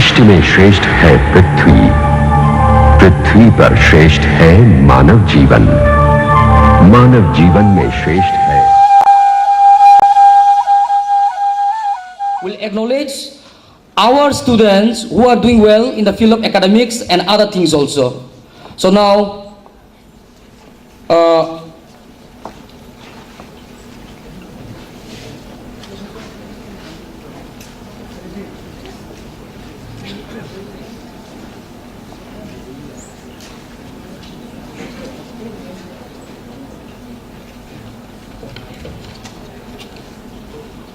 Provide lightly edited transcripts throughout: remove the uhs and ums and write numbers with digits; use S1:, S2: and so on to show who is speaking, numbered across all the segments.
S1: सृष्टि में श्रेष्ठ है पृथ्वी, पृथ्वी पर श्रेष्ठ है मानव जीवन, मानव जीवन में श्रेष्ठ है.
S2: Will acknowledge our students who are doing well in the field of academics and other things also. So now,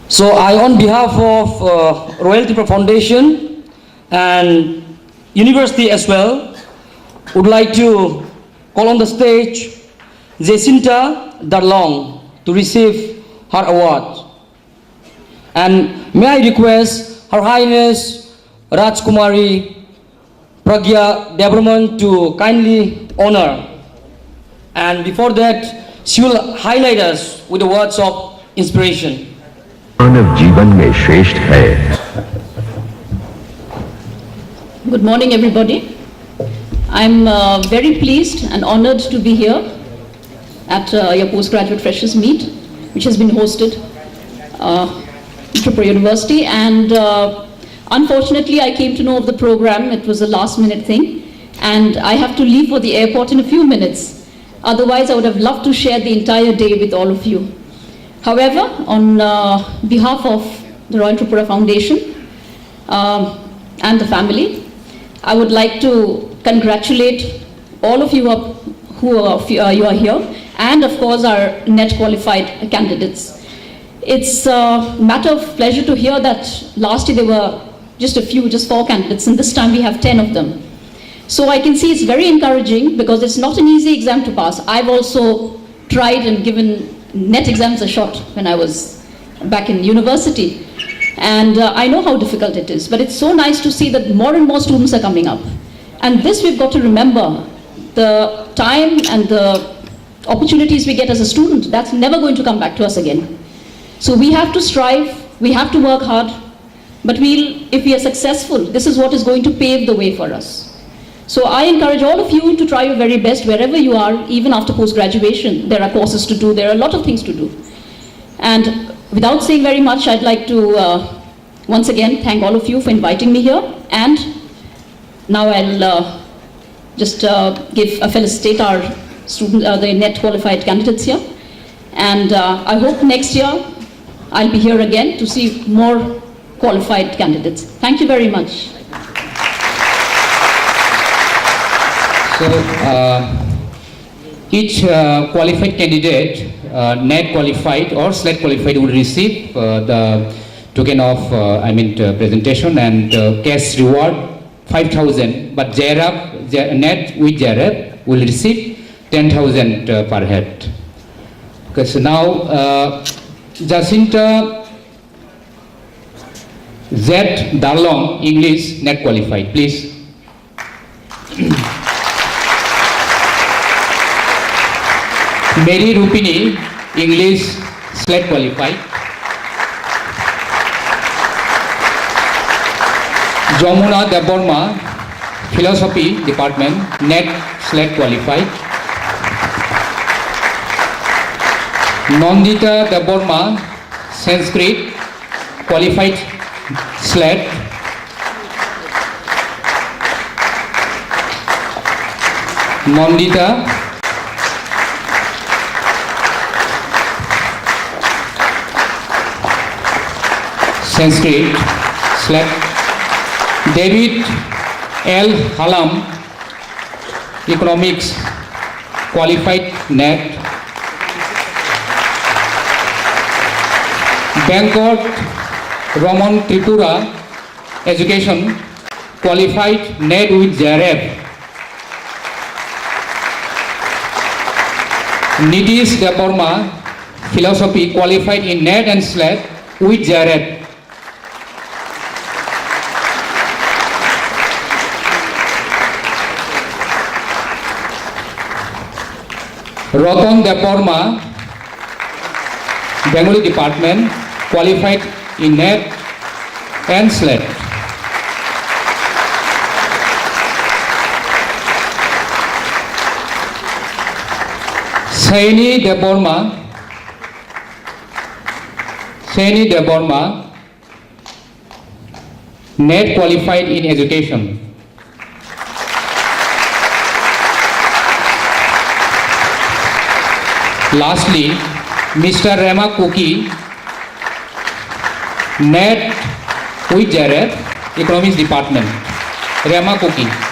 S2: so I, on behalf of Royal Tripura Foundation and University as well, would like to call on the stage Jacinta Darlong to receive her award. And may I request Her Highness Rajkumari Pragya Debraman to kindly honor. And before that, she will highlight us with the words of inspiration.
S1: मानव जीवन में श्रेष्ठ है.
S3: Good morning, everybody. I'm very pleased and honored to be here at your postgraduate freshers meet, which has been hosted at Tripura University. And unfortunately, I came to know of the program. It was a last-minute thing, and I have to leave for the airport in a few minutes. Otherwise, I would have loved to share the entire day with all of you. However, on behalf of the Royal Tripura Foundation and the family, I would like to congratulate all of you who are here, and of course our NET qualified candidates. It's a matter of pleasure to hear that last year there were just 4 candidates, and this time we have 10 of them. So I can see it's very encouraging because it's not an easy exam to pass. I've also tried and given NET exams a shot when I was back in university, and I know how difficult it is, but it's so nice to see that more and more students are coming up. And this we've got to remember, the time and the opportunities we get as a student, that's never going to come back to us again. So we have to strive, we have to work hard, but if we are successful, this is what is going to pave the way for us. So I encourage all of you to try your very best wherever you are, even after post-graduation. There are courses to do, there are a lot of things to do. And without saying very much, I'd like to once again thank all of you for inviting me here. And now I'll just felicitate our students, the NET qualified candidates here. And I hope next year I'll be here again to see more qualified candidates. Thank you very much.
S4: So, each qualified candidate, NET qualified or SLET qualified, will receive the token of presentation and cash reward 5,000. But NET with JRF will receive 10,000 per head. Okay, so now Jacinta Z Darlong, English NET qualified, please. Mary Rupini, English SLET qualified. Jamuna Deborma, Philosophy Department, NET SLET qualified. Nandita Deborma, Sanskrit qualified SLET. Nandita Sanskrit SLET. David L. Halam, Economics qualified NET. Bangkok Roman Tripura, Education qualified NET with JRF. Nitish Deborma, Philosophy qualified in NET and SLET with JRF. Ratan Deborma, Bengali Department, qualified in NET and SLET. Saini Deborma, NET qualified in education. Lastly, Mr. Rema Kuki, NET with Jared, Economics Department. Rema Kuki.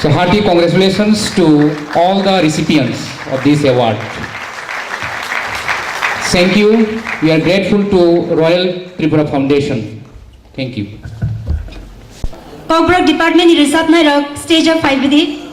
S4: So hearty congratulations to all the recipients of this award. Thank you. We are grateful to Royal Tripura Foundation. Thank you.
S5: Corporate Department Irisapna Rock, stage of 5 Vidhi.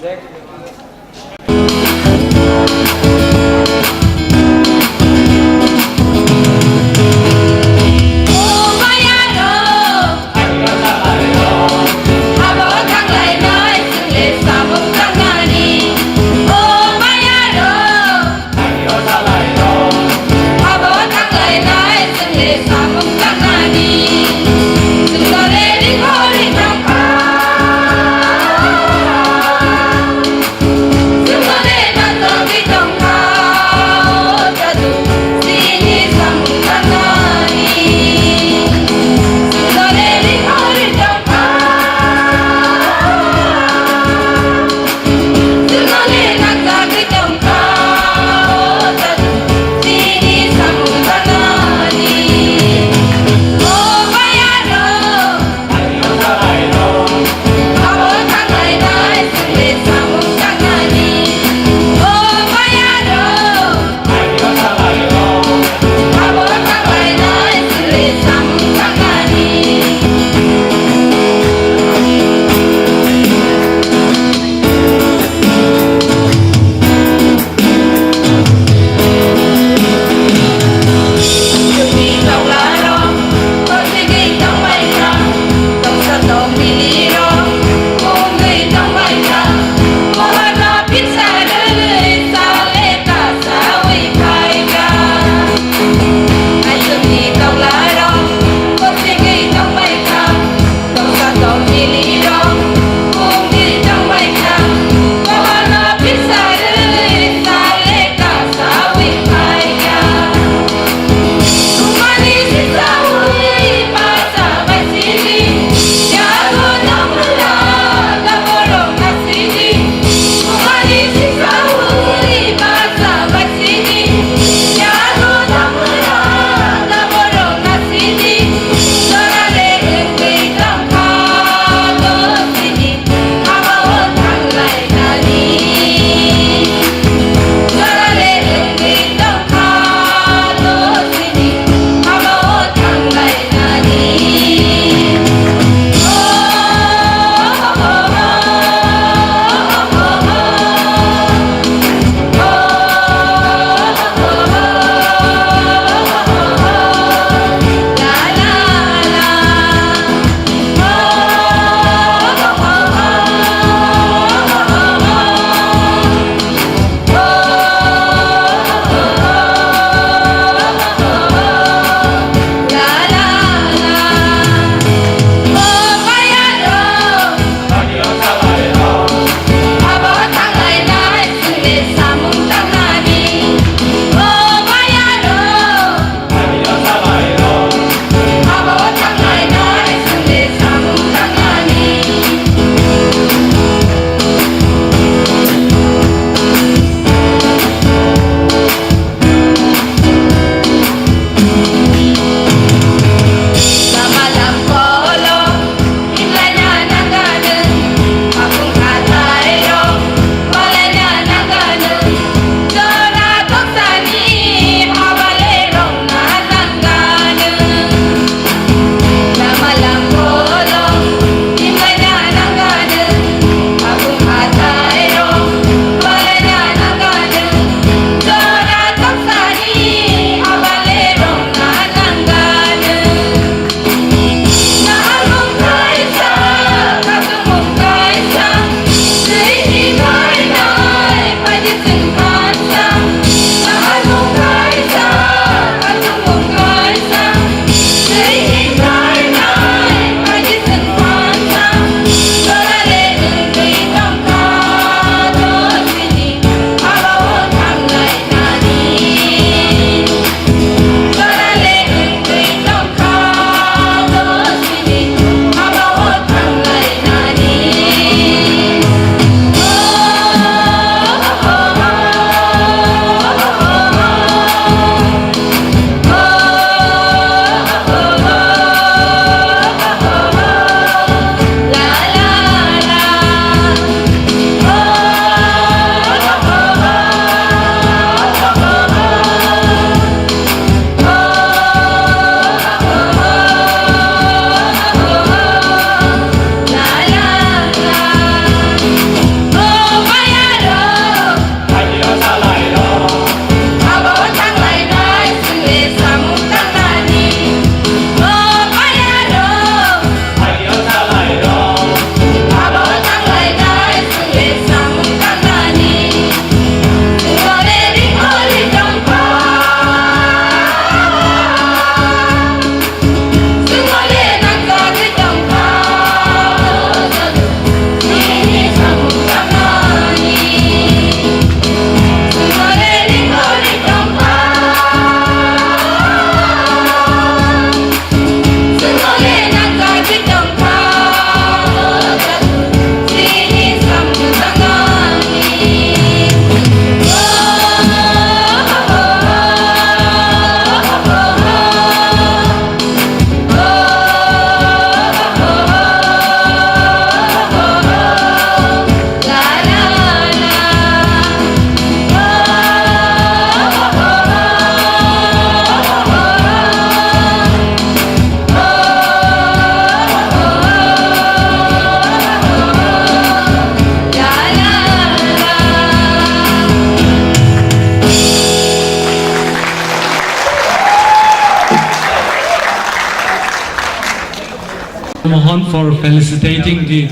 S6: Mohan for felicitating the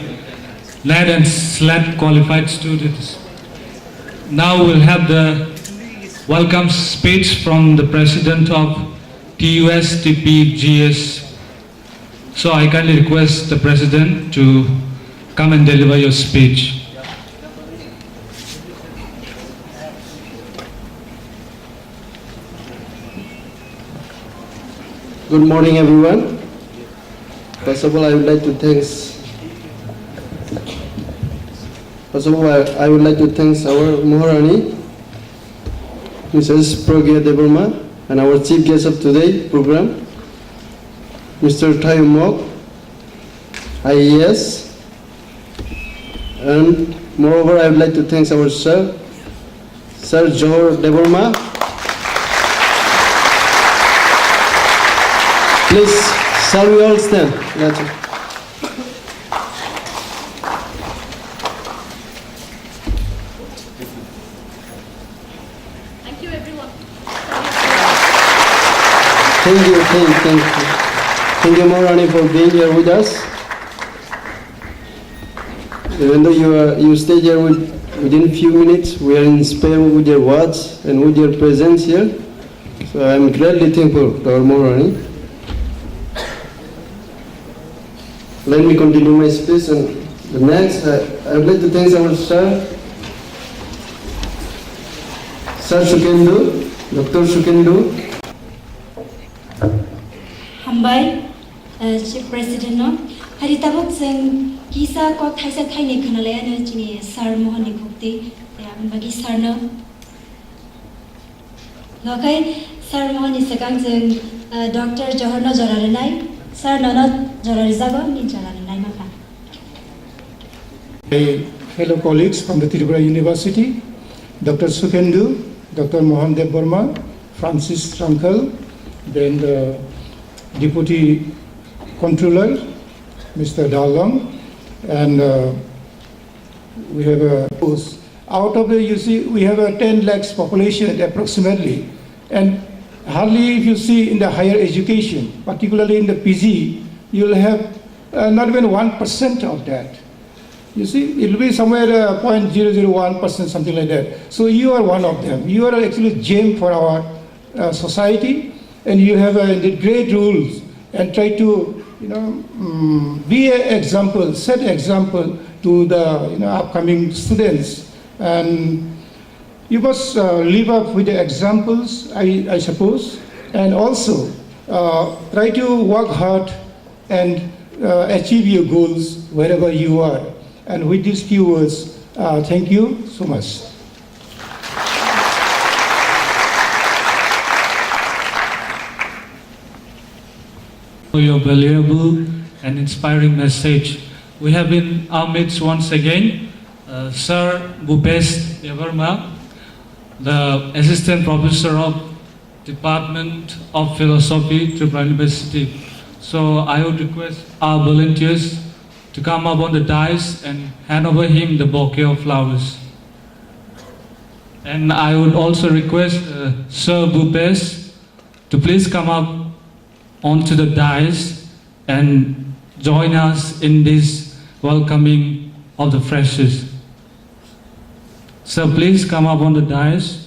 S6: NET and SLET qualified students. Now we'll have the welcome speech from the president of TUS-TPGS. So I kindly request the president to come and deliver your speech.
S7: Good morning, everyone. First of all, I would like to thank our Maharani, Mrs. Pragya Devarma, and our chief guest of today's program, Mr. Thayu Mok, IAS. And moreover, I would like to thank our Sir Johor Devarma. Please, shall we all stand? That's it.
S3: Thank you, everyone.
S7: Thank you. Thank you, Maharani, for being here with us. Even though you stayed here within a few minutes, we are inspired with your words and with your presence here. So I am greatly thankful to our Maharani. Let me continue my speech, and the next, I would like to thank our Sir Sukendu, Dr. Sukendu.
S5: Hambai, Chief President no, hari tabuk sing kisa ko thaisa thaini khanalaya no chini Sir Mohan Nikukti, bagi Sir no. Lokai Sir Mohan isakang sing Dr. Johor no jorarenai. Sir, no,
S8: My fellow colleagues from the Tripura University, Dr. Sukendu, Dr. Mohan Dev Burma, Francis Trankal, then the Deputy Controller, Mr. Dalong, and we have a out of the, you see, we have a 10 lakhs population approximately, and hardly if you see in the higher education, particularly in the PG, you'll have not even 1% of that. You see, it will be somewhere 0.001%, something like that. So you are one of them. You are actually a gem for our society, and you have great rules and try to, be an example, set example to the upcoming students. And you must live up with the examples, I suppose, and also try to work hard and achieve your goals wherever you are. And with these few words, thank you so much.
S6: For your valuable and inspiring message. We have in our midst once again Sir Bhupesh Devarma, the Assistant Professor of Department of Philosophy, Tripura University. So I would request our volunteers to come up on the dais and hand over him the bouquet of flowers. And I would also request Sir Bhupesh to please come up onto the dais and join us in this welcoming of the freshers. So please come up on the dais.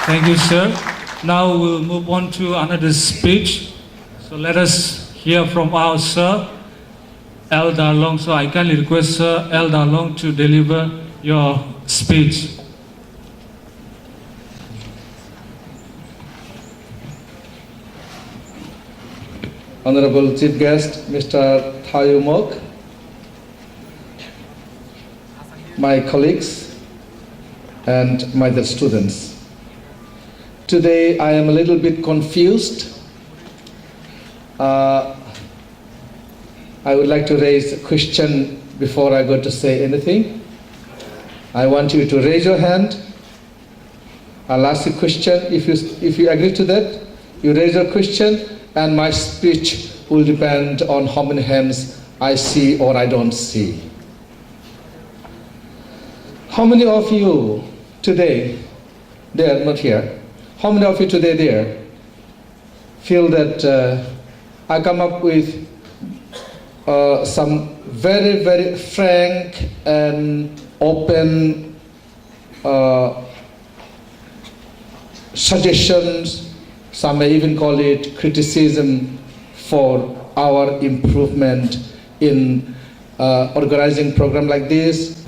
S6: Thank you, sir. Now we'll move on to another speech. So let us hear from our Sir L. Darlong. So I kindly request Sir L. Darlong to deliver your speech.
S9: Honorable Chief Guest, Mr. Thayu Mok, my colleagues, and my dear students. Today I am a little bit confused. I would like to raise a question before I go to say anything. I want you to raise your hand. I'll ask you a question. If you agree to that, you raise your question, and my speech will depend on how many hands I see or I don't see. How many of you today, there, not here, how many of you today there feel that I come up with some very, very frank and open suggestions, some may even call it criticism for our improvement in organizing program like this?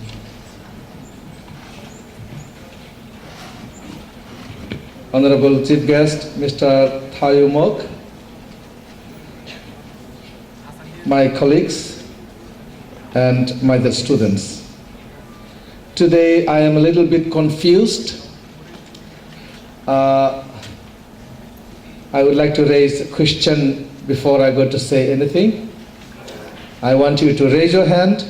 S9: Honorable Chief Guest, Mr. Thayu Mok, my colleagues, and my dear students. Today I am a little bit confused. I would like to raise a question before I go to say anything. I want you to raise your hand.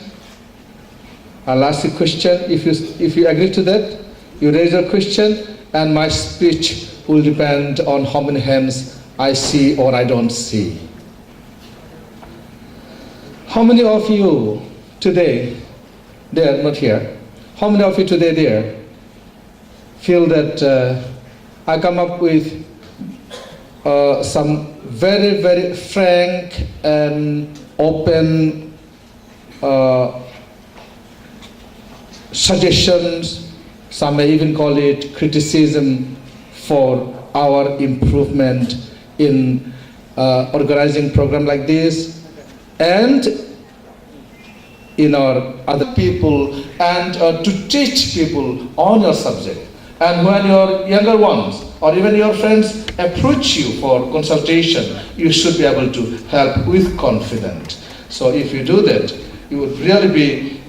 S9: I'll ask you a question. If you agree to that, you raise your question, and my speech will depend on how many hands I see or I don't see. How many of you today, there, not here, how many of you today there feel that I come up with some very, very frank and open suggestions, some may even call it criticism for our improvement in organizing program like this and in our other people, and to teach people on your subject. And when your younger ones or even your friends approach you for consultation, you should be able to help with confidence. So if you do that, you would really be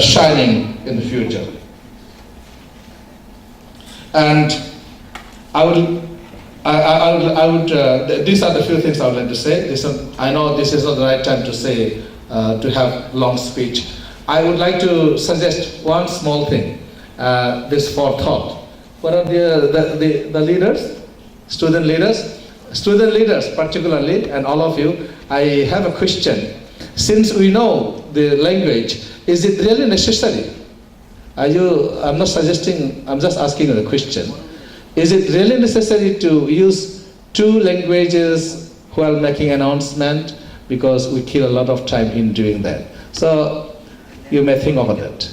S9: shining in the future. And these are the few things I would like to say. I know this is not the right time to say, to have long speech. I would like to suggest one small thing, this forethought. What are the leaders, student leaders particularly, and all of you, I have a question. Since we know the language, is it really necessary? I'm not suggesting, I'm just asking you a question. Is it really necessary to use two languages while making announcement? Because we kill a lot of time in doing that. So you may think about that.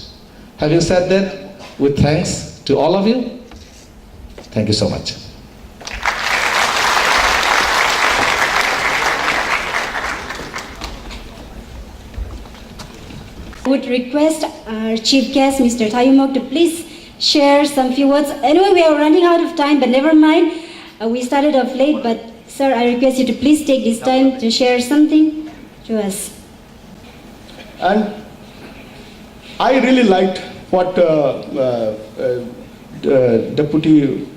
S9: Having said that, with thanks to all of you, thank you so much.
S5: I would request our chief guest, Mr. Thayu Mok, to please share some few words. Anyway, we are running out of time, but never mind. We started off late, but sir, I request you to please take this time to share something to us.
S8: And I really liked what Deputy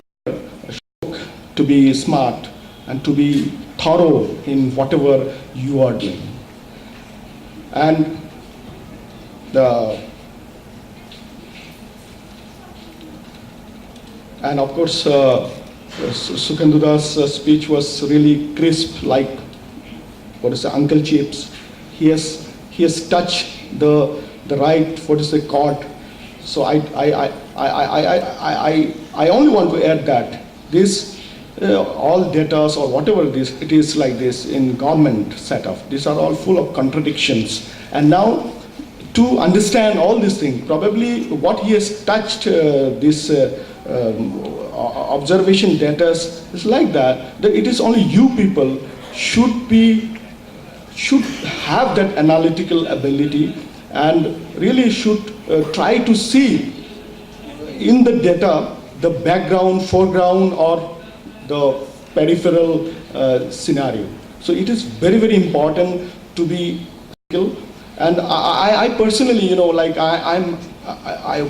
S8: spoke, to be smart and to be thorough in whatever you are doing. And of course, Sukhendu's speech was really crisp, like Uncle Chips. He has touched the right chord. So I only want to add that this all data or whatever it is like this in government setup. These are all full of contradictions. And now, to understand all these things, probably what he has touched this observation data is like that it is only you people should have that analytical ability and really should try to see in the data the background, foreground, or the peripheral scenario. So it is very, very important to be skilled. And I personally, you know, like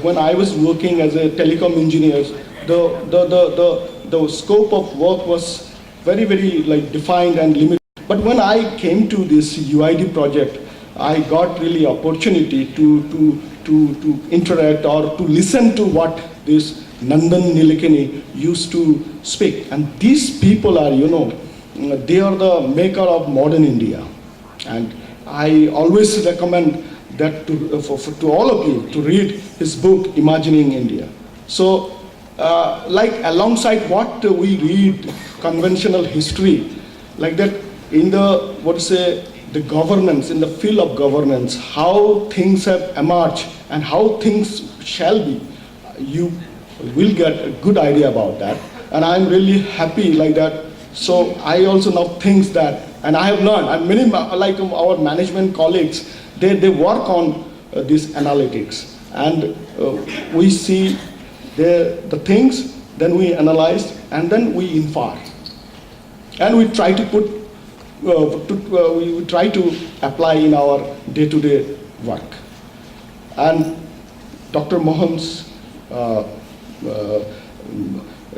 S8: when I was working as a telecom engineer, the scope of work was very, very like defined and limited. But when I came to this UID project, I got really opportunity to interact or to listen to what this Nandan Nilekani used to speak. And these people are, you know, they are the maker of modern India. And I always recommend that to all of you to read his book, Imagining India. So, like alongside what we read, conventional history, like that in the, the governance, in the field of governance, how things have emerged and how things shall be, you will get a good idea about that. And I'm really happy like that. So I also now think that, and I have learned, and many like our management colleagues, they work on this analytics. And we see the things, then we analyze, and then we infer. And we try to put, we try to apply in our day-to-day work. And Dr. Mohan's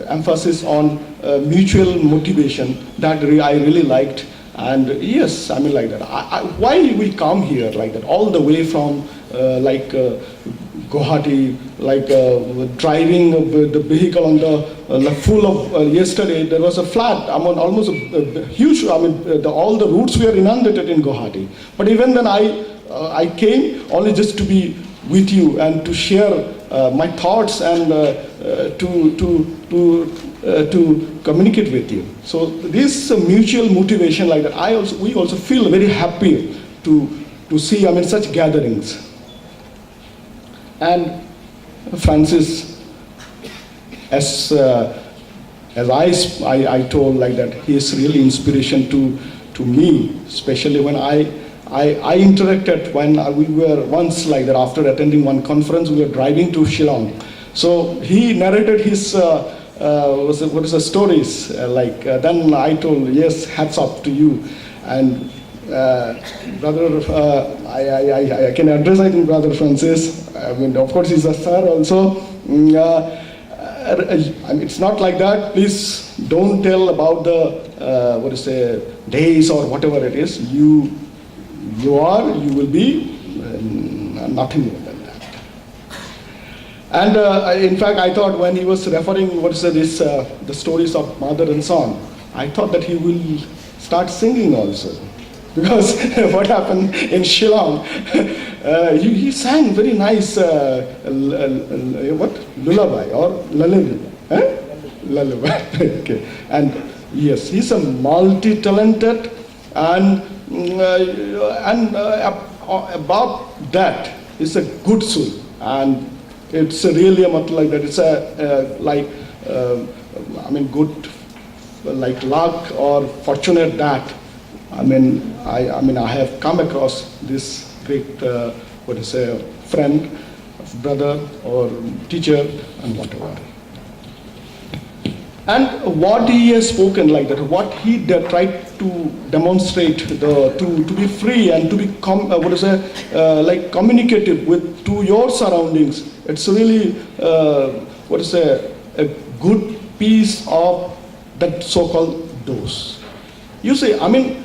S8: emphasis on mutual motivation, that I really liked. And yes, I mean like that. Why we come here like that, all the way from Guwahati, driving the vehicle on the full of yesterday there was a flood. I mean almost a huge. I mean all the routes were inundated in Guwahati. But even then I came only just to be with you and to share my thoughts and to communicate with you. So this mutual motivation like that, we also feel very happy to see, I mean, such gatherings. And Francis, as I told like that, he is really inspiration to me, especially when I interacted when we were once like that, after attending one conference, we were driving to Shillong. So he narrated his stories, then I told, yes, hats off to you. And brother, I can address, I think, Brother Francis. I mean, of course, he's a sir also. I mean, it's not like that. Please don't tell about the days or whatever it is. You will be nothing more than that. And in fact, I thought when he was referring the stories of mother and son, I thought that he will start singing also. Because what happened in Shillong, he sang very nice lullaby or lullaby. Lullaby. Okay. And yes, he's a multi-talented and above that, it's a good soul. And it's really a matter like that. It's good like luck or fortunate that I have come across this great friend, brother or teacher and whatever. And what he has spoken like that, what he tried to demonstrate, to be free and to be communicative to your surroundings. It's really a good piece of that so-called dose. You see, I mean,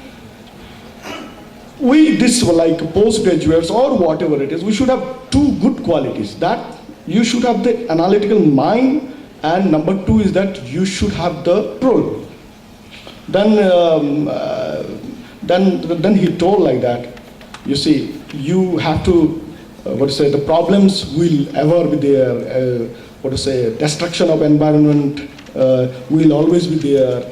S8: this like postgraduates or whatever it is, we should have two good qualities. That you should have the analytical mind, and number two is that you should have the control. Then he told like that, you see, you have to, the problems will ever be there, destruction of environment will always be there,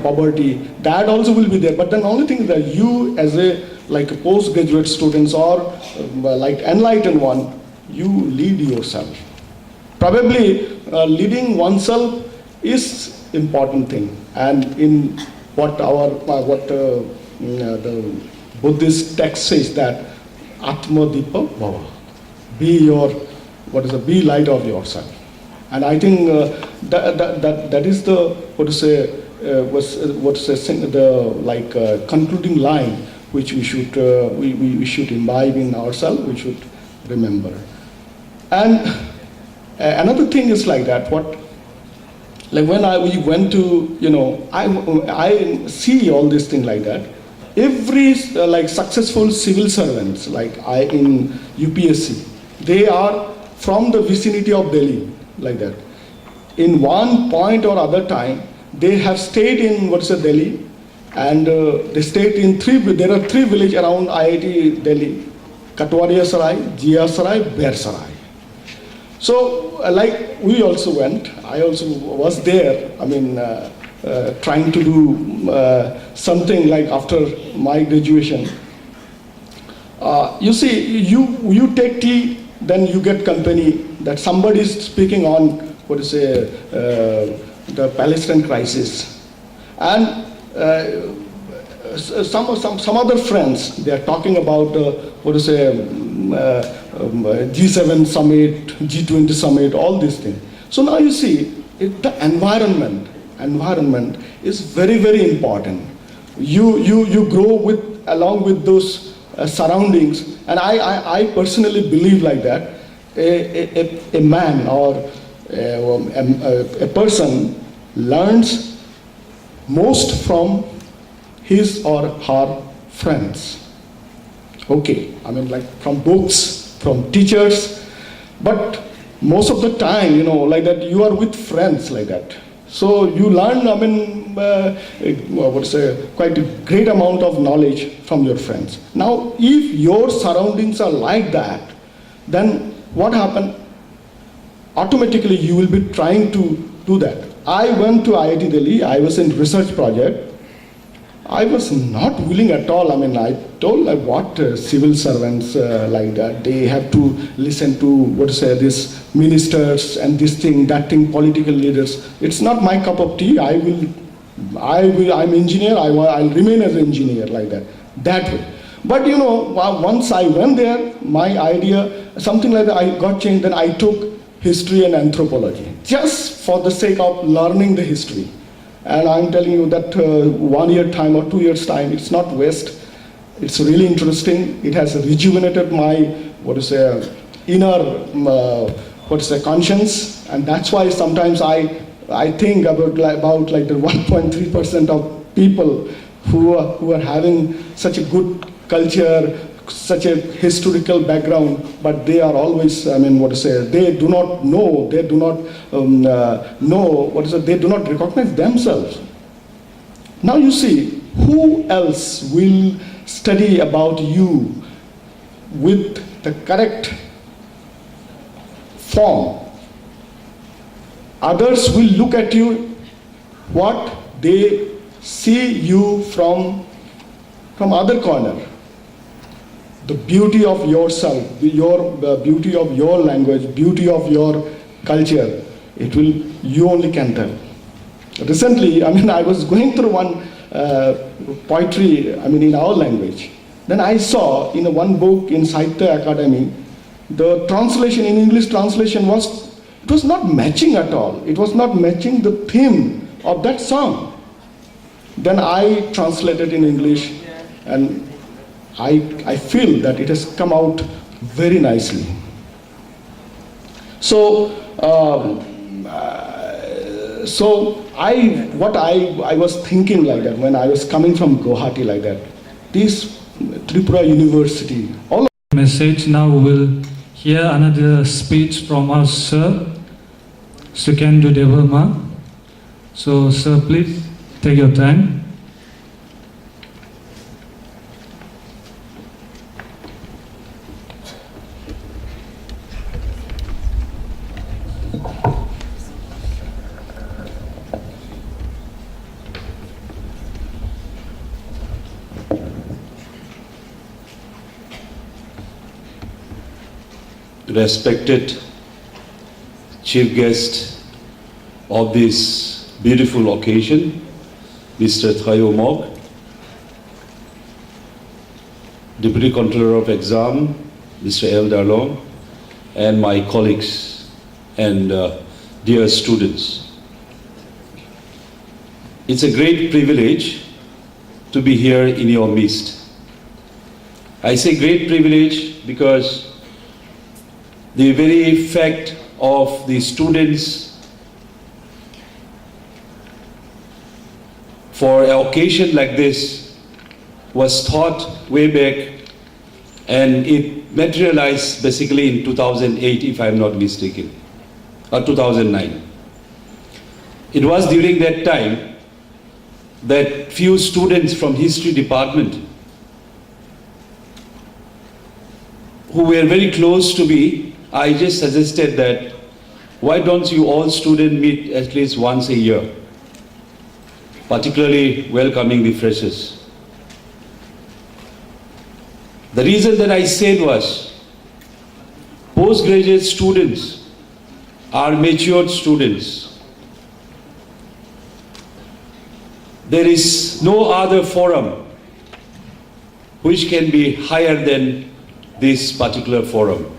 S8: poverty, that also will be there. But then the only thing is that you as a postgraduate students or enlightened one, you lead yourself. Probably leading oneself is important thing. And in what the Buddhist text says that Atma Dipa Bhava, be light of yourself. And I think that is the concluding line which we should imbibe in ourselves, we should remember. And another thing is like that, we went to, I see all these things like that. Every successful civil servants in UPSC, they are from the vicinity of Delhi, like that. In one point or other time, they have stayed in Delhi, and they stayed in there are three villages around IIT Delhi: Katwaria Sarai, Jia Sarai, Bear Sarai. So we also went, I also was there, trying to do something after my graduation. You see, you take tea, then you get company that somebody is speaking on the Palestine crisis, and some other friends, they are talking about G7 summit, G20 summit, all these things. So now you see, the environment is very, very important. You grow along with those surroundings, and I personally believe like that. A man or a person learns most from his or her friends. Okay, from books, from teachers, but most of the time, you are with friends like that. So you learn, quite a great amount of knowledge from your friends. Now, if your surroundings are like that, then what happens? Automatically, you will be trying to do that. I went to IIT Delhi. I was in research project. I was not willing at all. I told what civil servants like that, they have to listen to this ministers and this thing, that thing, political leaders. It's not my cup of tea. I'm engineer. I'll remain as an engineer like that. That way. But once I went there, my idea, something like that, I got changed. Then I took history and anthropology, just for the sake of learning the history. And I'm telling you that 1 year time or 2 years time, it's not waste. It's really interesting. It has rejuvenated my inner conscience, and that's why sometimes I think about the 1.3% of people who are having such a good culture, such a historical background, but they are always, they do not know, they do not they do not recognize themselves. Now you see, who else will study about you with the correct form? Others will look at you, what they see you from other corner. The beauty of yourself, your beauty of your language, beauty of your culture, you only can tell. Recently, I was going through one poetry, in our language. Then I saw in one book in Sahitya Academy, the translation, in English translation was not matching at all. It was not matching the theme of that song. Then I translated in English, and I feel that it has come out very nicely. So, what I was thinking like that when I was coming from Guwahati like that, this Tripura University, all
S6: message. Now we will hear another speech from our sir, Sukendu Devarma. So, sir, please take your time.
S10: Respected chief guest of this beautiful occasion, Mr. Thayo Mok, Deputy Controller of Exam, Mr. L. Darlong, and my colleagues and dear students. It's a great privilege to be here in your midst. I say great privilege because the very fact of the students for an occasion like this was thought way back, and it materialized basically in 2008, if I'm not mistaken, or 2009. It was during that time that few students from history department who were very close to me, I just suggested that why don't you all students meet at least once a year, particularly welcoming the freshers. The reason that I said was, postgraduate students are matured students. There is no other forum which can be higher than this particular forum.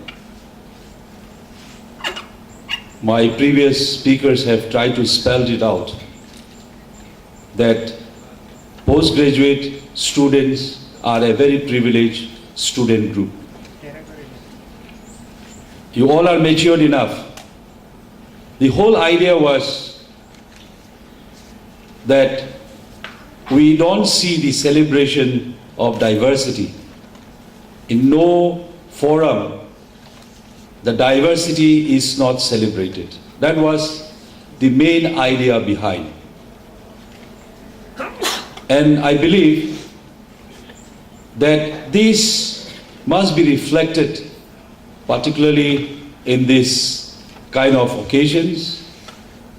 S10: My previous speakers have tried to spell it out, that postgraduate students are a very privileged student group. You all are matured enough. The whole idea was that we don't see the celebration of diversity. In no forum, the diversity is not celebrated. That was the main idea behind. And I believe that this must be reflected, particularly in this kind of occasions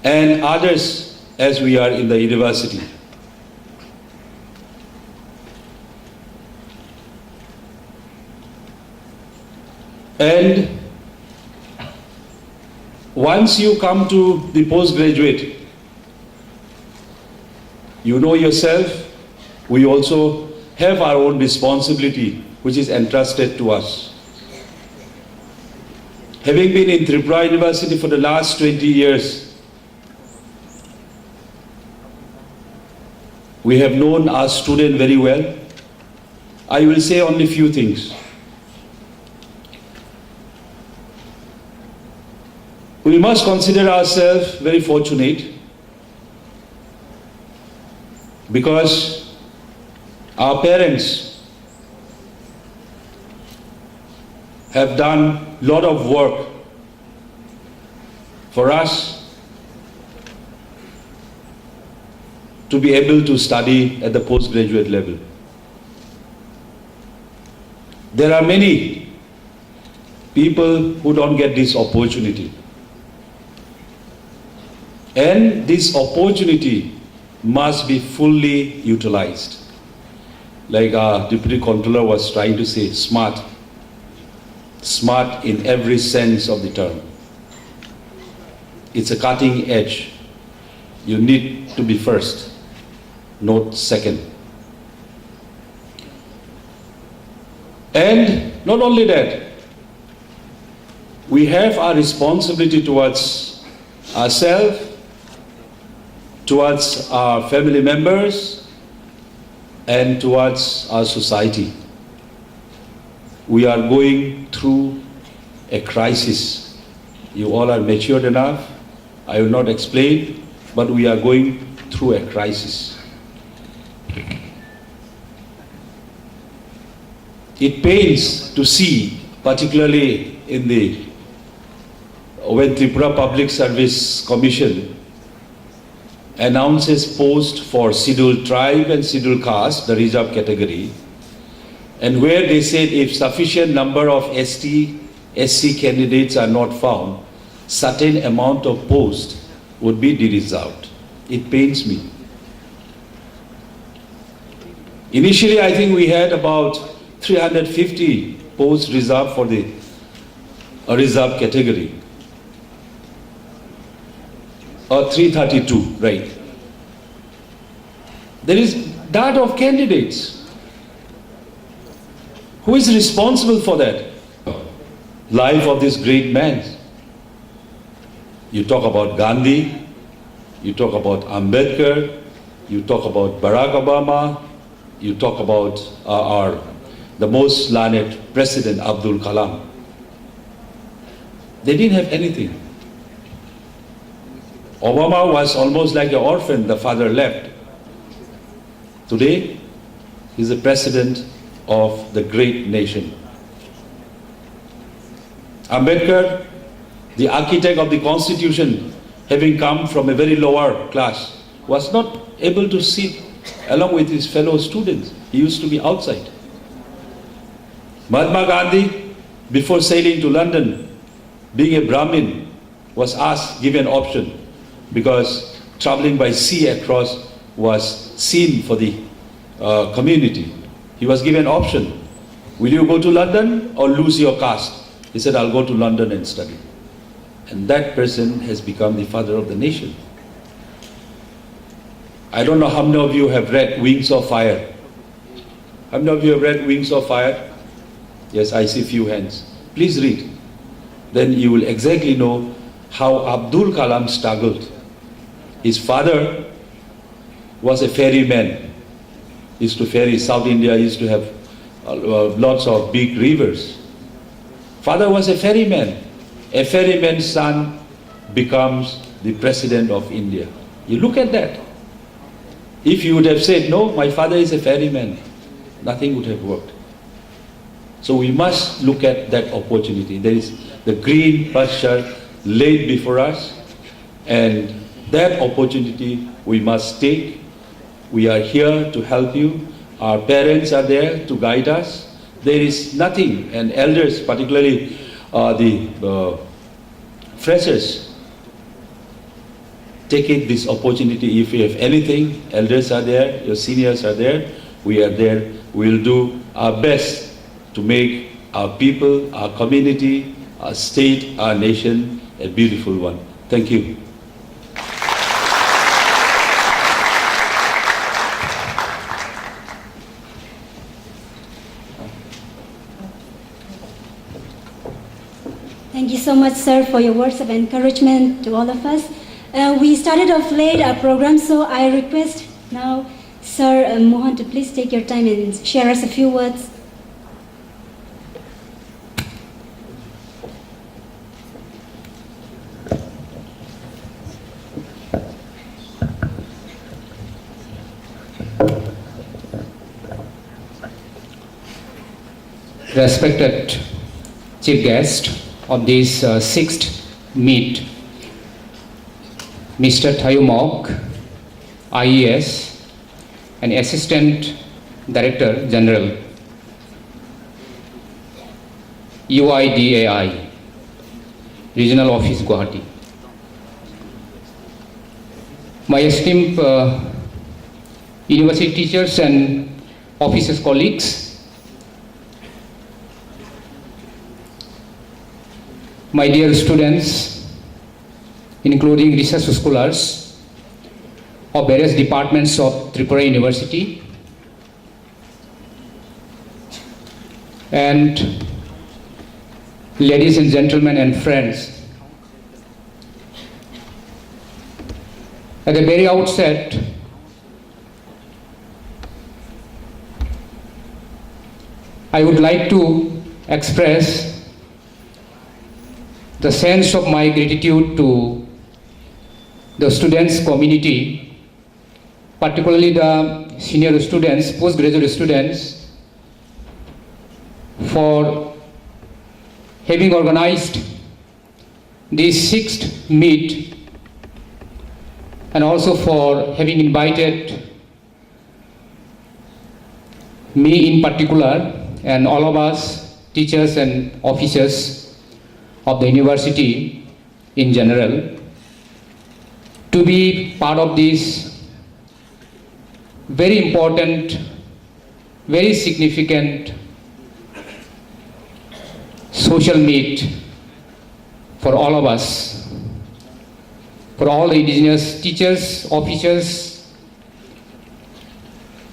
S10: and others as we are in the university. And once you come to the postgraduate, you know yourself, we also have our own responsibility which is entrusted to us. Having been in Tripura University for the last 20 years, we have known our student very well. I will say only few things. We must consider ourselves very fortunate because our parents have done a lot of work for us to be able to study at the postgraduate level. There are many people who don't get this opportunity. And this opportunity must be fully utilized. Like our Deputy Controller was trying to say, smart. Smart in every sense of the term. It's a cutting edge. You need to be first, not second. And not only that, we have our responsibility towards ourselves, towards our family members, and towards our society. We are going through a crisis. You all are matured enough. I will not explain, but we are going through a crisis. It pains to see, particularly when Tripura Public Service Commission announces post for scheduled tribe and scheduled caste, the reserve category, and where they said if sufficient number of ST, SC candidates are not found, certain amount of post would be de-reserved. It pains me. Initially, I think we had about 350 posts reserved for the reserve category. Or 332, right. There is that of candidates. Who is responsible for that? Life of this great man. You talk about Gandhi, you talk about Ambedkar, you talk about Barack Obama, you talk about the most learned President Abdul Kalam. They didn't have anything. Obama was almost like an orphan, the father left. Today, he's the president of the great nation. Ambedkar, the architect of the Constitution, having come from a very lower class, was not able to sit along with his fellow students. He used to be outside. Mahatma Gandhi, before sailing to London, being a Brahmin, was asked, given an option, because traveling by sea across was sin for the community. He was given an option. Will you go to London or lose your caste? He said, I'll go to London and study. And that person has become the father of the nation. I don't know how many of you have read Wings of Fire. How many of you have read Wings of Fire? Yes, I see few hands. Please read. Then you will exactly know how Abdul Kalam struggled. His father was a ferryman. He used to ferry South India, used to have lots of big rivers. Father was a ferryman. A ferryman's son becomes the president of India. You look at that. If you would have said, no, my father is a ferryman, nothing would have worked. So we must look at that opportunity. There is the green pasture laid before us, and that opportunity we must take. We are here to help you. Our parents are there to guide us. There is nothing, and elders, particularly the freshers, take it this opportunity. If you have anything, elders are there, your seniors are there, we are there. We'll do our best to make our people, our community, our state, our nation a beautiful one. Thank you.
S5: Thank you so much, sir, for your words of encouragement to all of us. We started off late our program, so I request now Sir Mohan to please take your time and share us a few words.
S4: Respected chief guest of this sixth meet, Mr. Thayumok, IES, and Assistant Director General, UIDAI, Regional Office, Guwahati. My esteemed university teachers and officers colleagues, my dear students, including research scholars of various departments of Tripura University, and ladies and gentlemen and friends, at the very outset, I would like to express the sense of my gratitude to the students community, particularly the senior students, postgraduate students, for having organized this sixth meet, and also for having invited me in particular and all of us teachers and officers of the university in general to be part of this very important, very significant social meet for all of us, for all the indigenous teachers, officers,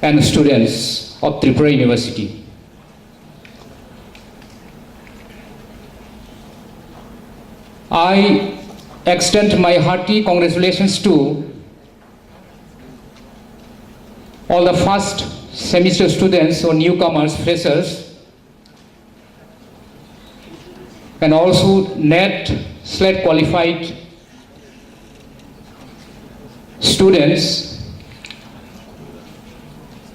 S4: and students of Tripura University. I extend my hearty congratulations to all the first semester students or newcomers, freshers, and also NET SLET qualified students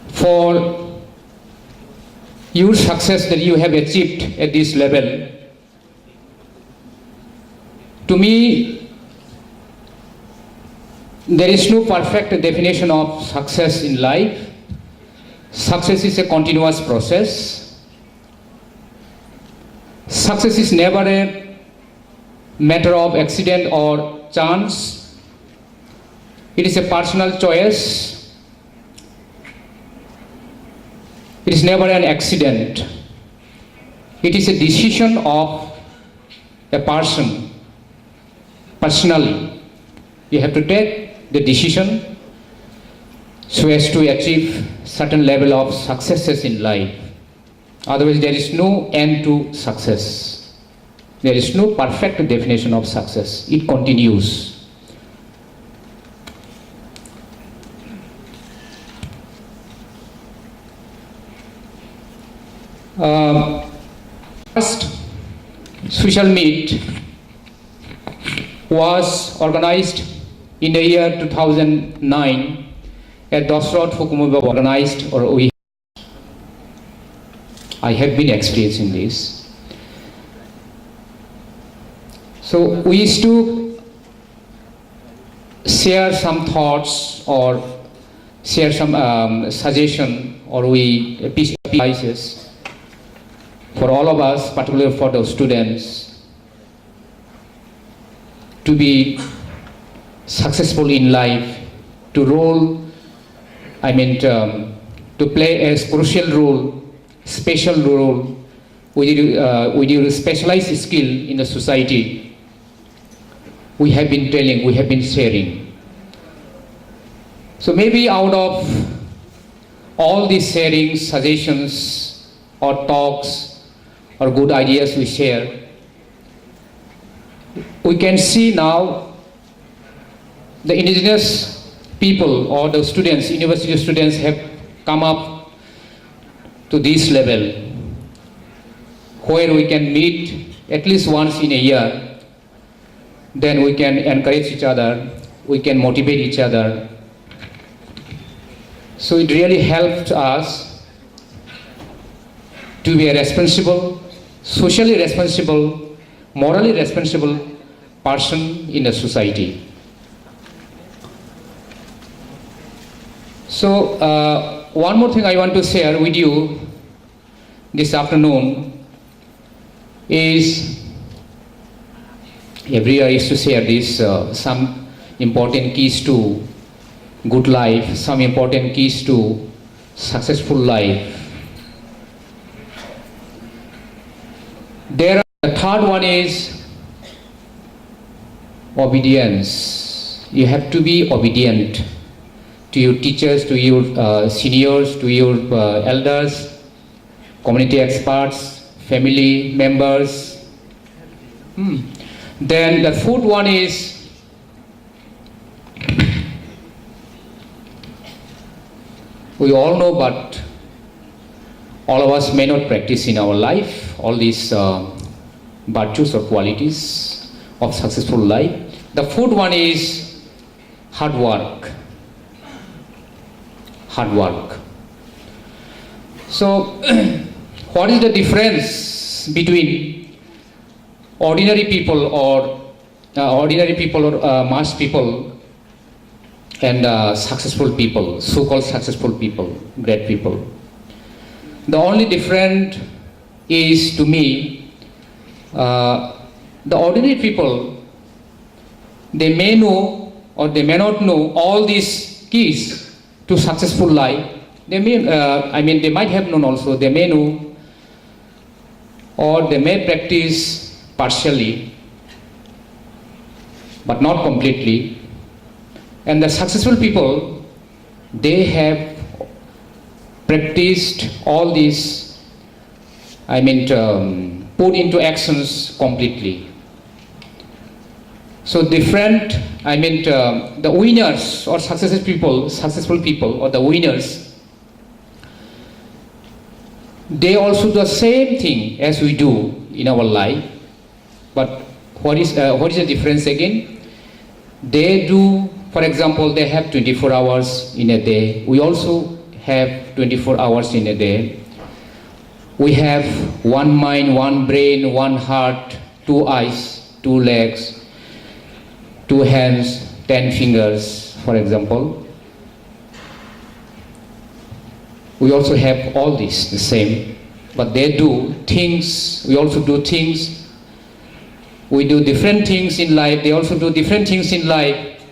S4: for your success that you have achieved at this level. To me, there is no perfect definition of success in life. Success is a continuous process. Success is never a matter of accident or chance. It is a personal choice. It is never an accident. It is a decision of a person. Personally, you have to take the decision so as to achieve certain level of successes in life. Otherwise, there is no end to success. There is no perfect definition of success. It continues. First social meet was organized in the year 2009 at Dosrot Fukumaba organized, or I have been experiencing this. So we used to share some thoughts or share some suggestion, or we piece pieces for all of us, particularly for the students, to be successful in life, to play a crucial role, special role with your specialized skill in the society. We have been telling, we have been sharing. So maybe out of all these sharings, suggestions, or talks, or good ideas we share, we can see now the indigenous people or the students, university students, have come up to this level where we can meet at least once in a year. Then we can encourage each other, we can motivate each other. So it really helped us to be a responsible, socially responsible, morally responsible person in the society. So one more thing I want to share with you this afternoon is, every year I used to share this, some important keys to good life, some important keys to successful life. The third one is obedience. You have to be obedient to your teachers, to your seniors, to your elders, community experts, family members. Then the fourth one is we all know, but all of us may not practice in our life all these virtues or qualities of successful life. The fourth one is hard work. Hard work. So, what is the difference between ordinary people or mass people and successful people, so-called successful people, great people? The only difference is, to me, the ordinary people, they may know or they may not know all these keys to successful life. They may, they might have known also, they may know, or they may practice partially, but not completely. And the successful people, they have practiced all these, put into actions completely. So different, I mean, the winners or successful people or the winners, they also do the same thing as we do in our life. But what is the difference again? They do, for example, they have 24 hours in a day. We also have 24 hours in a day. We have one mind, one brain, one heart, 2 eyes, 2 legs, 2 hands, 10 fingers, for example. We also have all this, the same. But they do things, we also do things. We do different things in life, they also do different things in life.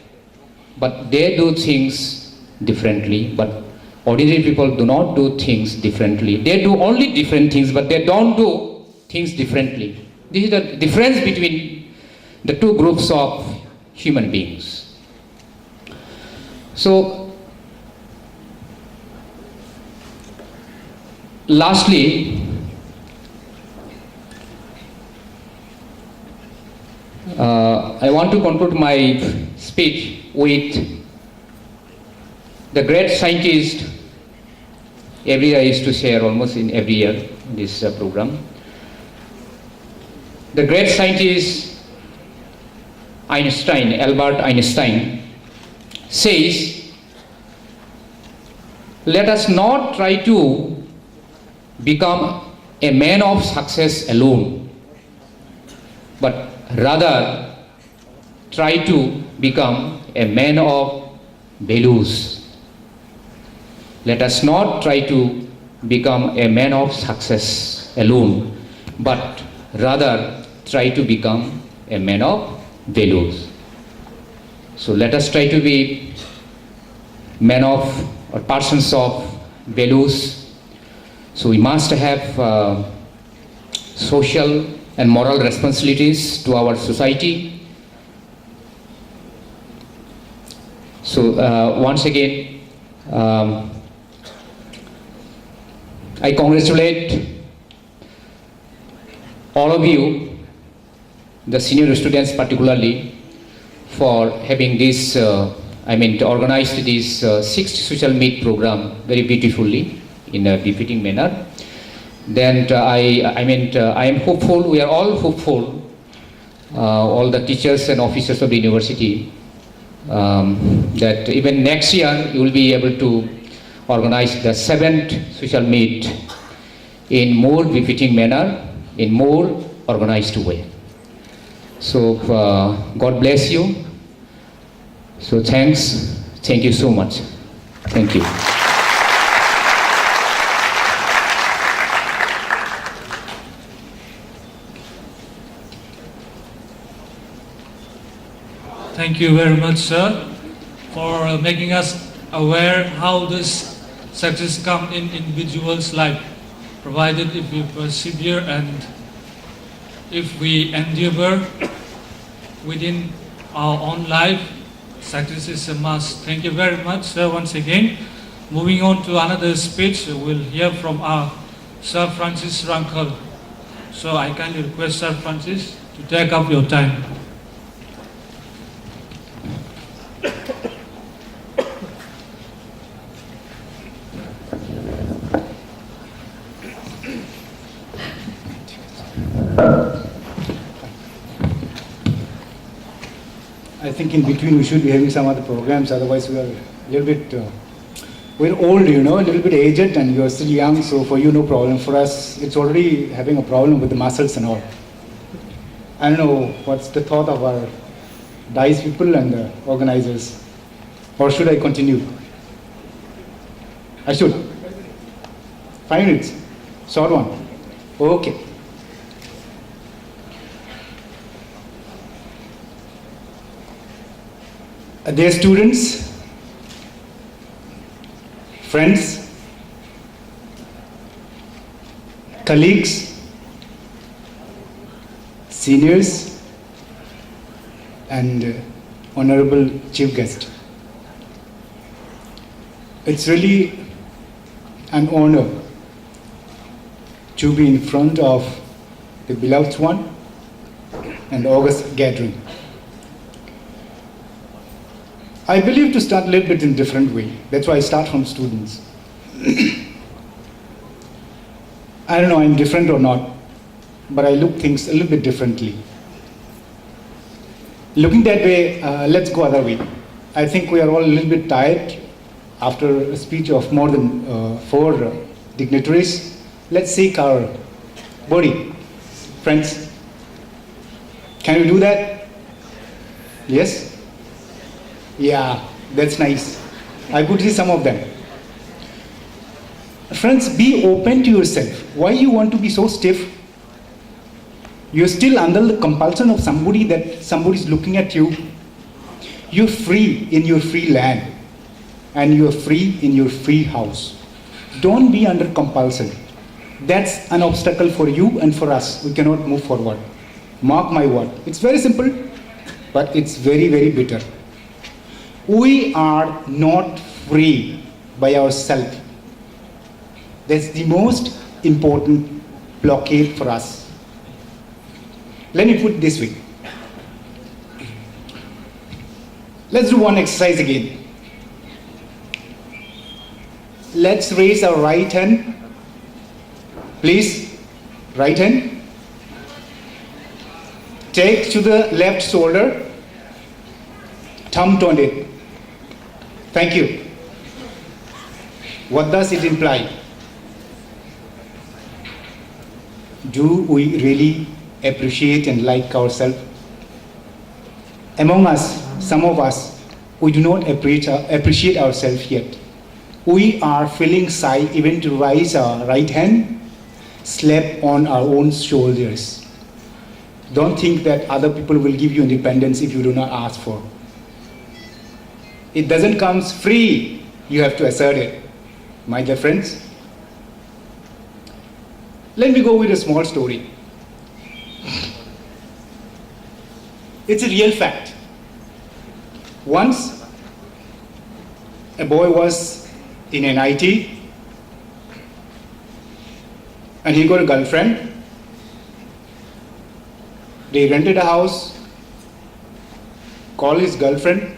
S4: But they do things differently. But ordinary people do not do things differently. They do only different things, but they don't do things differently. This is the difference between the 2 groups of human beings. So, lastly, I want to conclude my speech with the great scientist. Every year I used to share almost in every year in this program. The great scientist Einstein, Albert Einstein, says, let us not try to become a man of success alone, but rather try to become a man of values. Let us not try to become a man of success alone, but rather try to become a man of values. So let us try to be men of or persons of values. So we must have social and moral responsibilities to our society. So once again, I congratulate all of you, the senior students particularly, for having this, to organize this 6th social meet program very beautifully in a befitting manner. Then I am hopeful, we are all hopeful, all the teachers and officers of the university, that even next year you will be able to organize the 7th social meet in more befitting manner, in more organized way. So God bless you. So thank you so much. Thank you.
S6: Thank you very much, sir, for making us aware how this success comes in individual's life, provided if we persevere and if we endeavor within our own life. Success is a must. Thank you very much, sir, once again. Moving on to another speech, we'll hear from our Sir Francis Rankal. So I kindly request Sir Francis to take up your time.
S8: I think in between we should be having some other programs, otherwise we are a little bit, we're old, a little bit aged, and you're still young, so for you no problem. For us, it's already having a problem with the muscles and all. I don't know what's the thought of our DICE people and the organizers, or should I continue? I should. 5 minutes, short one. Okay. Dear students, friends, colleagues, seniors, and honorable chief guest. It's really an honor to be in front of the beloved one and August gathering. I believe to start a little bit in different way. That's why I start from students. I don't know I'm different or not, but I look things a little bit differently. Looking that way, let's go other way. I think we are all a little bit tired after a speech of more than 4 dignitaries. Let's seek our body. Friends, can we do that? Yes? Yeah, that's nice. I could see some of them. Friends, be open to yourself. Why you want to be so stiff? You're still under the compulsion of somebody, that somebody is looking at you. You're free in your free land, and you're free in your free house. Don't be under compulsion. That's an obstacle for you and for us. We cannot move forward. Mark my word. It's very simple, but it's very, very bitter. We are not free by ourselves. That's the most important blockade for us. Let me put it this way. Let's do one exercise again. Let's raise our right hand. Please, right hand. Take to the left shoulder. Thumb on it. Thank you. What does it imply? Do we really appreciate and like ourselves? Among us, some of us, we do not appreciate ourselves yet. We are feeling shy even to raise our right hand, slap on our own shoulders. Don't think that other people will give you independence if you do not ask for. It doesn't come free. You have to assert it. My dear friends, let me go with a small story. It's a real fact. Once, a boy was in NIT and he got a girlfriend. They rented a house, called his girlfriend.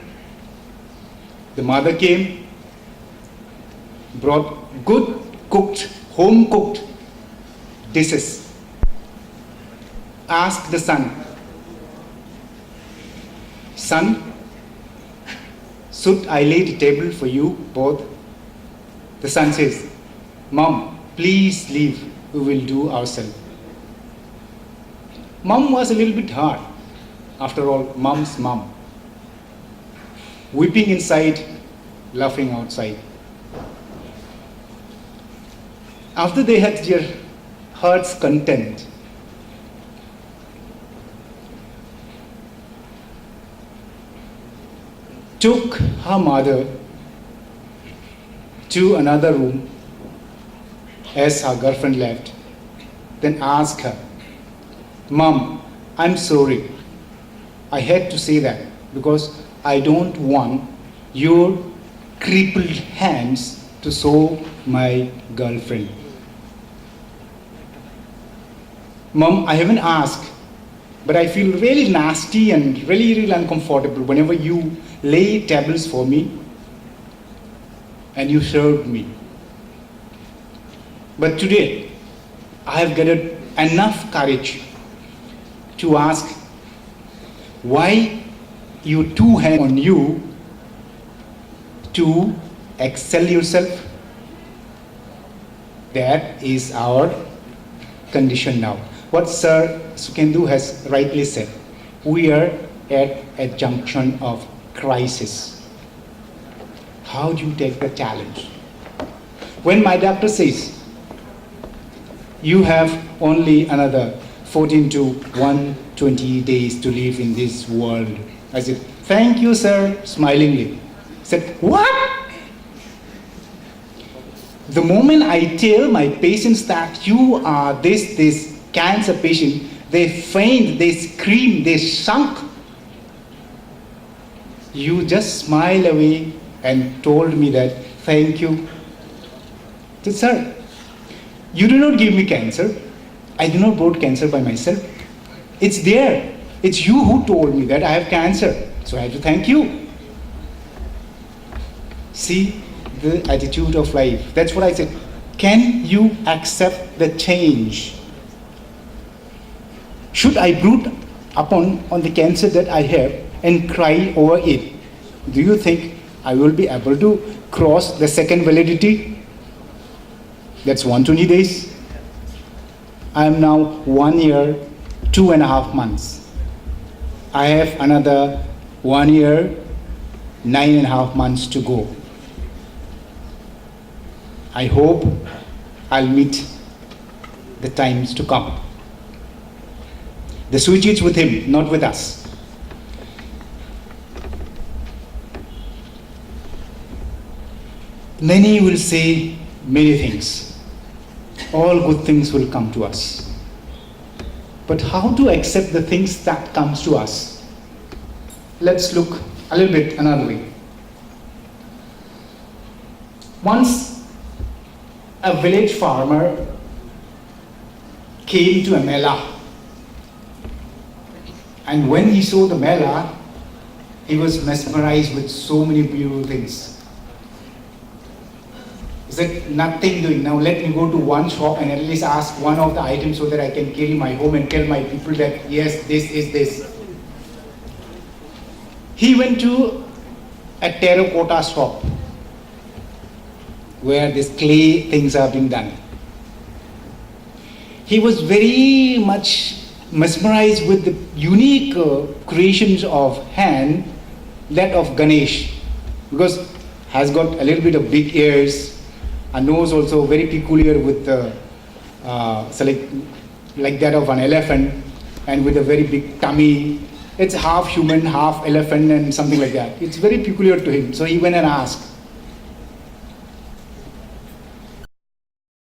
S8: The mother came, brought good cooked, home cooked dishes. Asked the son, son, should I lay the table for you both? The son says, Mom, please leave, we will do ourselves. Mom was a little bit hard. After all, mom's mom. Weeping inside, laughing outside. After they had their heart's content, took her mother to another room as her girlfriend left, then asked her, Mom, I'm sorry. I had to say that because I don't want your crippled hands to sew my girlfriend. Mom, I haven't asked, but I feel really nasty and really, really uncomfortable whenever you lay tables for me and you served me. But today, I have gathered enough courage to ask why you two hands on you to excel yourself. That is our condition now. What Sir Sukhendu has rightly said, we are at a junction of crisis. How do you take the challenge? When my doctor says, you have only another 14 to 120 days to live in this world, I said, thank you, sir, smilingly. I said, what? The moment I tell my patients that you are this cancer patient, they faint, they scream, they sunk. You just smile away and told me that, thank you. I said, sir, you do not give me cancer. I do not brought cancer by myself. It's there. It's you who told me that I have cancer. So I have to thank you. See the attitude of life. That's what I said. Can you accept the change? Should I brood upon on the cancer that I have and cry over it? Do you think I will be able to cross the second validity? That's 120 days. I am now 1 year, 2.5 months. I have another 1 year, 9.5 months to go. I hope I'll meet the times to come. The switch is with him, not with us. Many will say many things. All good things will come to us. But how to accept the things that comes to us? Let's look a little bit another way. Once a village farmer came to a mela, and when he saw the mela, he was mesmerized with so many beautiful things. He said, nothing doing. Now let me go to one shop and at least ask one of the items so that I can carry my home and tell my people that yes, this is this. He went to a terracotta shop where these clay things are being done. He was very much mesmerized with the unique creations of hand, that of Ganesh, because has got a little bit of big ears, a nose also very peculiar with so like that of an elephant, and with a very big tummy. It's half human, half elephant and something like that. It's very peculiar to him. So he went and asked,